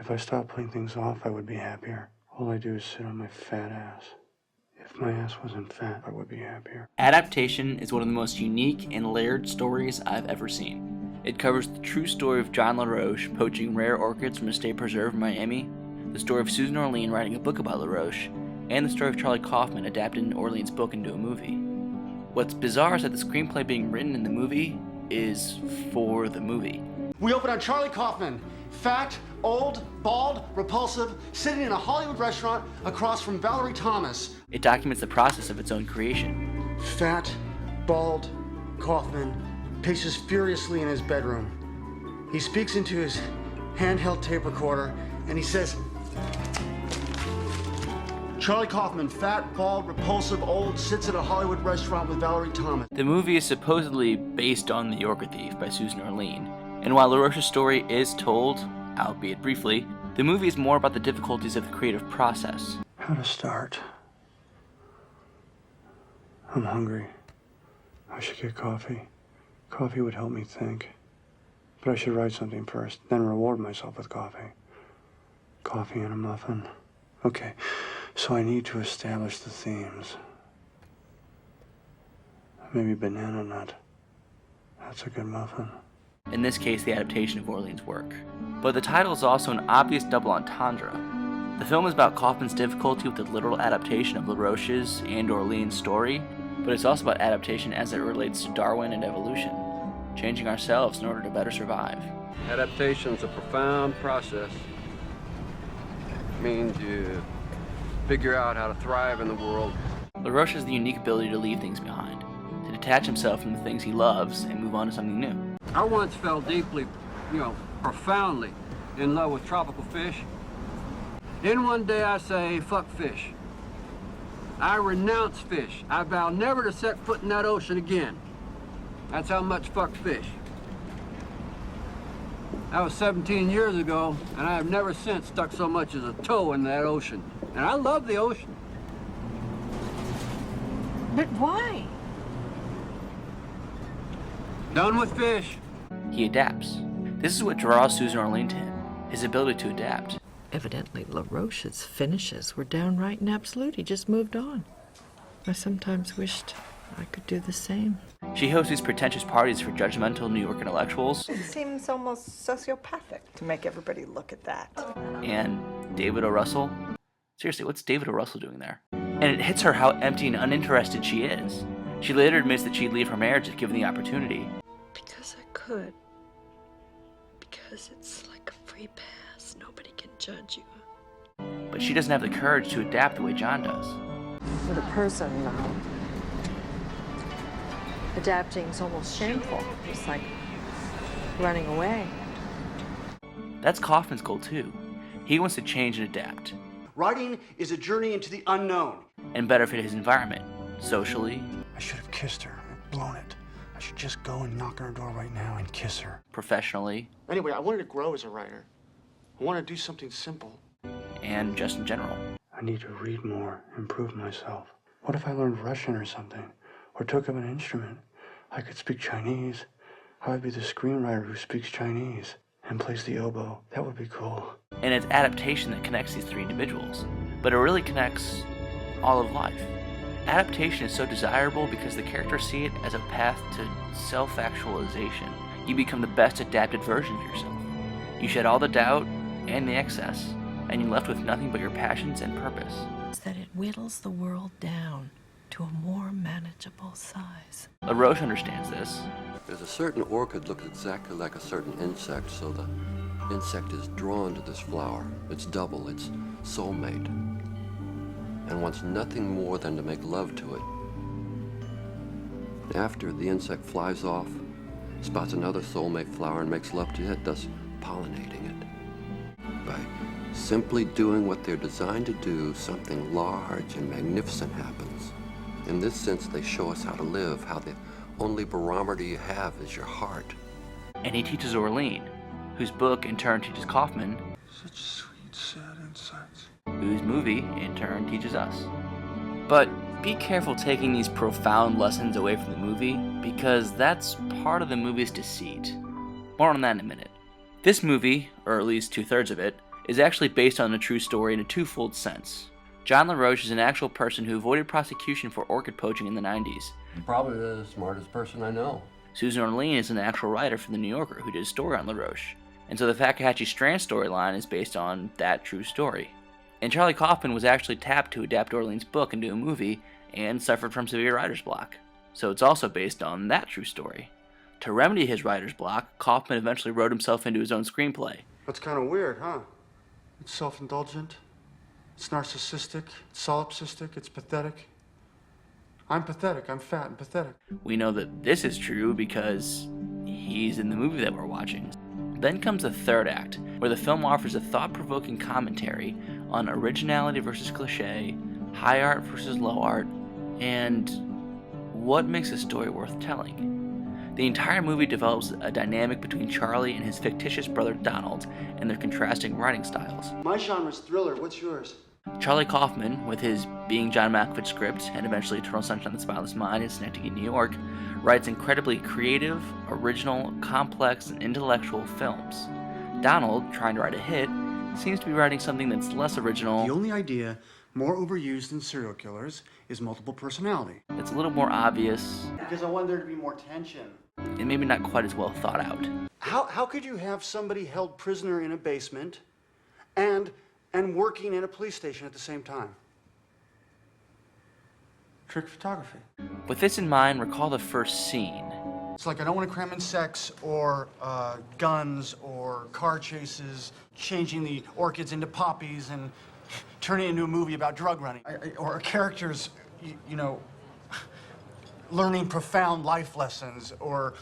If I stopped putting things off, I would be happier. All I do is sit on my fat ass. If my ass wasn't fat, I would be happier. Adaptation is one of the most unique and layered stories I've ever seen. It covers the true story of John LaRoche poaching rare orchids from a state preserve in Miami, the story of Susan Orlean writing a book about LaRoche, and the story of Charlie Kaufman adapting Orlean's book into a movie. What's bizarre is that the screenplay being written in the movie is for the movie. We open on Charlie Kaufman, fat, old, bald, repulsive, sitting in a Hollywood restaurant across from Valerie Thomas. It documents the process of its own creation. Fat, bald, Kaufman paces furiously in his bedroom. He speaks into his handheld tape recorder and he says, Charlie Kaufman, fat, bald, repulsive, old, sits at a Hollywood restaurant with Valerie Thomas. The movie is supposedly based on The Orchid Thief by Susan Orlean, and while LaRoche's story is told, albeit briefly, the movie is more about the difficulties of the creative process. How to start? I'm hungry. I should get coffee. Coffee would help me think. But I should write something first, then reward myself with coffee. Coffee and a muffin. Okay, so I need to establish the themes. Maybe banana nut. That's a good muffin. In this case, the adaptation of Orlean's work. But the title is also an obvious double entendre. The film is about Kaufman's difficulty with the literal adaptation of LaRoche's and Orlean's story, but it's also about adaptation as it relates to Darwin and evolution, changing ourselves in order to better survive. Adaptation's a profound process. It means you figure out how to thrive in the world. LaRoche has the unique ability to leave things behind, to detach himself from the things he loves and move on to something new. I once fell deeply, profoundly in love with tropical fish. Then one day I say, fuck fish. I renounce fish. I vow never to set foot in that ocean again. That's how much fuck fish. That was 17 years ago, and I have never since stuck so much as a toe in that ocean. And I love the ocean. But why? Done with fish. He adapts. This is what draws Susan Orlean to him, his ability to adapt. Evidently, LaRoche's finishes were downright and absolute. He just moved on. I sometimes wished I could do the same. She hosts these pretentious parties for judgmental New York intellectuals. It seems almost sociopathic to make everybody look at that. And David O. Russell? Seriously, what's David O. Russell doing there? And it hits her how empty and uninterested she is. She later admits that she'd leave her marriage if given the opportunity. Because I could. Because it's like a free pass. Nobody can judge you. But she doesn't have the courage to adapt the way John does. For the person, adapting is almost shameful. It's like running away. That's Kaufman's goal too. He wants to change and adapt. Writing is a journey into the unknown. And better fit his environment, socially, I should have kissed her, blown it. I should just go and knock on her door right now and kiss her. professionally, Anyway, I wanted to grow as a writer. I want to do something simple. and just in general. I need to read more, improve myself. What if I learned Russian or something? Or took up an instrument? I could speak Chinese. I would be the screenwriter who speaks Chinese and plays the oboe. That would be cool. And it's adaptation that connects these three individuals, but it really connects all of life. Adaptation is so desirable because the characters see it as a path to self-actualization. You become the best adapted version of yourself. You shed all the doubt and the excess, and you're left with nothing but your passions and purpose. It's that it whittles the world down to a more manageable size. LaRoche understands this. There's a certain orchid looks exactly like a certain insect, so the insect is drawn to this flower. It's double, it's soulmate, and wants nothing more than to make love to it. After the insect flies off, spots another soulmate flower and makes love to it, thus pollinating it. By simply doing what they're designed to do, something large and magnificent happens. In this sense, they show us how to live, how the only barometer you have is your heart. And he teaches Orlean, whose book in turn teaches Kaufman, Such sweet, sad insights. whose movie in turn teaches us. But be careful taking these profound lessons away from the movie, because that's part of the movie's deceit. More on that in a minute. This movie, or at least 2/3 of it, is actually based on a true story in a twofold sense. John LaRoche is an actual person who avoided prosecution for orchid poaching in the 90s. You're probably the smartest person I know. Susan Orlean is an actual writer for The New Yorker who did a story on LaRoche, and so the Fakahatchee Strand storyline is based on that true story. And Charlie Kaufman was actually tapped to adapt Orlean's book into a movie and suffered from severe writer's block, so it's also based on that true story. To remedy his writer's block, Kaufman eventually wrote himself into his own screenplay. That's kind of weird, huh? It's self-indulgent. It's narcissistic. It's solipsistic. It's pathetic. I'm pathetic. I'm fat and pathetic. We know that this is true because he's in the movie that we're watching. Then comes the third act, where the film offers a thought-provoking commentary on originality versus cliché, high art versus low art, and what makes a story worth telling. The entire movie develops a dynamic between Charlie and his fictitious brother Donald and their contrasting writing styles. My genre's thriller. What's yours? Charlie Kaufman, with his Being John Malkovich script and eventually Eternal Sunshine of the Spotless Mind in Schenectady, New York, writes incredibly creative, original, complex, and intellectual films. Donald, trying to write a hit, seems to be writing something that's less original. The only idea more overused than serial killers is multiple personality. It's a little more obvious, Because I want there to be more tension. and maybe not quite as well thought out. How could you have somebody held prisoner in a basement and working in a police station at the same time? Trick photography. With this in mind, recall the first scene. It's like I don't want to cram in sex or guns or car chases, changing the orchids into poppies and turning it into a movie about drug running. Or characters, you know, learning profound life lessons or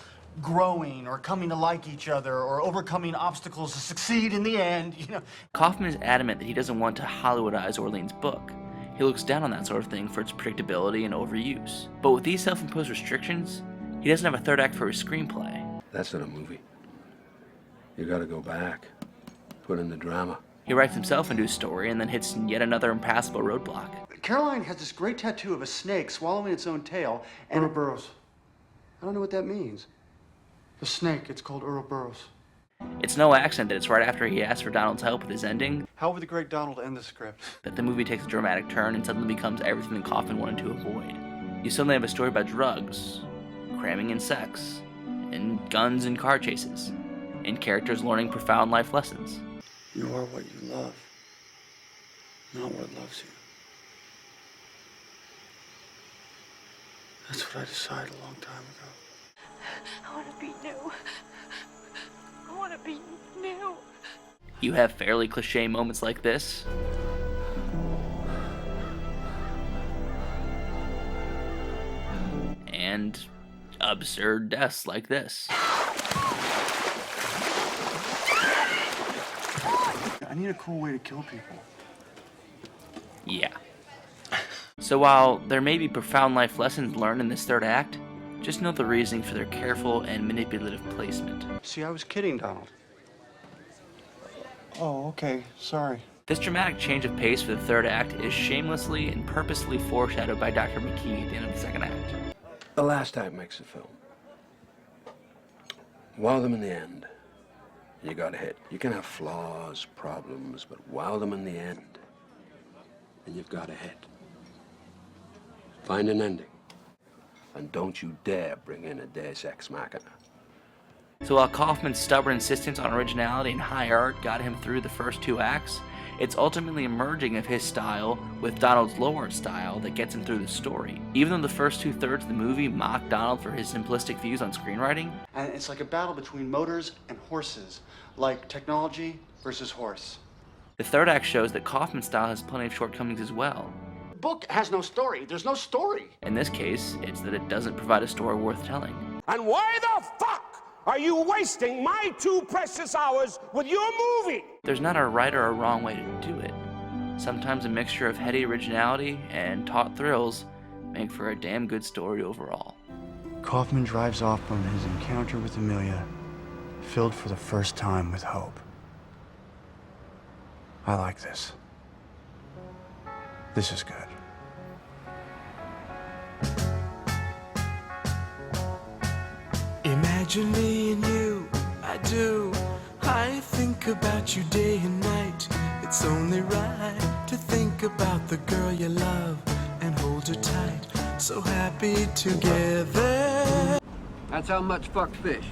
growing or coming to like each other or overcoming obstacles to succeed in the end, you know. Kaufman is adamant that he doesn't want to Hollywoodize Orlean's book. He looks down on that sort of thing for its predictability and overuse. But with these self-imposed restrictions, he doesn't have a third act for his screenplay. That's not a movie. You gotta go back. Put in the drama. He writes himself into his story and then hits yet another impassable roadblock. Caroline has this great tattoo of a snake swallowing its own tail and Ouroboros. I don't know what that means. The snake, it's called Ouroboros. It's no accident that it's right after he asks for Donald's help with his ending How would the great Donald end the script? that the movie takes a dramatic turn and suddenly becomes everything that Kaufman wanted to avoid. You suddenly have a story about drugs, cramming in sex, and guns and car chases, and characters learning profound life lessons. You are what you love, not what loves you. That's what I decided a long time ago. I want to be new. I want to be new. You have fairly cliche moments like this, and absurd deaths like this. I need a cool way to kill people. Yeah. So while there may be profound life lessons learned in this third act, just note the reasoning for their careful and manipulative placement. See, I was kidding, Donald. Oh, okay. Sorry. This dramatic change of pace for the third act is shamelessly and purposefully foreshadowed by Dr. McKee at the end of the second act. The last act makes a film. Wow them in the end. You got a hit. You can have flaws, problems, but wow them in the end, and you've got a hit. Find an ending. And don't you dare bring in a Deus Ex Machina. So while Kaufman's stubborn insistence on originality and high art got him through the first two acts, it's ultimately a merging of his style with Donald's low art style that gets him through the story. Even though the first 2/3 of the movie mock Donald for his simplistic views on screenwriting, And it's like a battle between motors and horses, like technology versus horse. the third act shows that Kaufman's style has plenty of shortcomings as well. The book has no story. There's no story. In this case, it's that it doesn't provide a story worth telling. And why the fuck are you wasting my 2 precious hours with your movie? There's not a right or a wrong way to do it. Sometimes a mixture of heady originality and taut thrills make for a damn good story overall. Kaufman drives off from his encounter with Amelia, filled for the first time with hope. I like this. This is good. Imagine me and you, I do. I think think about you day and night. It's only right to think about the girl you love and hold her tight. So happy together. That's how much fuck fish.